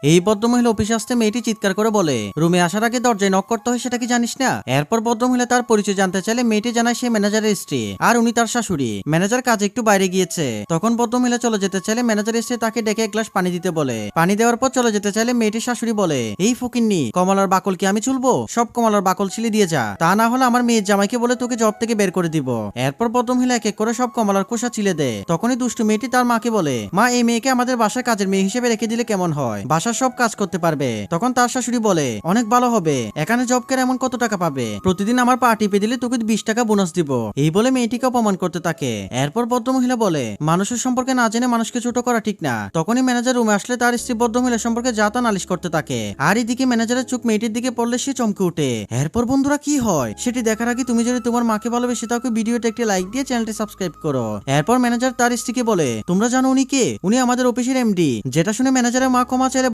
এই ভদ্রমহিলা অফিসে আসতে মেয়েটি চিৎকার করে বলে, রুমে আসার আগে দরজায় নক করতে হয় সেটা কি জানিস না? এরপর ভদ্রমহিলা তার পরিচয় জানতে চাইলে মেয়েটি জানায় সে ম্যানেজারের স্ত্রী আর উনি তার শাশুড়ি। ম্যানেজার কাজে একটু বাইরে গিয়েছে। তখন ভদ্রমহিলা চলে যেতে চাইলে ম্যানেজারের স্ত্রী তাকে ডেকে এক গ্লাস পানি দিতে বলে। পানি দেওয়ার পর চলে যেতে চাইলে মেয়েটির শাশুড়ি বলে, এই ফকিন্নি, কমলার বাকল কি আমি চুলবো? সব কমলার বাকল ছিলে দিয়ে যা, তা না হলে আমার মেয়ের জামাইকে বলে তোকে জব থেকে বের করে দিব। এরপর ভদ্রমহিলা এক এক করে সব কমলার খোসা চিলে দেয়। তখনই দুষ্টু মেয়েটি তার মাকে বলে, মা এই মেয়েকে আমাদের বাসার কাজের মেয়ে হিসেবে রেখে দিলে কেমন হয়? বাসার সব কাজ করতে পারবে। তখন তার শাশুড়ি বলে, অনেক ভালো হবে, এখানে জব করে এমন কত টাকা পাবে? প্রতিদিন আমার পা টিপে দিলে তোকে 20 টাকা বোনাস দিব। এই বলে মেয়েটিকে অপমান করতে থাকে। এরপর ভদ্রমহিলা বলে, মানুষের সম্পর্কে না জেনে মানুষকে ছোট করা ঠিক না। তখনই ম্যানেজার রুমে আসলে তার স্ত্রী ভদ্রমহিলা সম্পর্কে যা তা নালিশ করতে থাকে। আর এদিকে ম্যানেজারের চোখ মেয়েটির দিকে পড়লে সে চমকে ওঠে। এরপর বন্ধুরা কি হয় সেটি দেখার আগে তুমি যদি তোমার মাকে ভালোবেসে তাকে ভিডিওতে একটি লাইক দিয়ে চ্যানেলটি সাবস্ক্রাইব করো। এরপর ম্যানেজার তার স্ত্রীকে বলে, তোমরা জানো উনি কে? উনি আমাদের অফিসের এমডি। যেটা শুনে ম্যানেজারের মা ক্ষমা চাইলে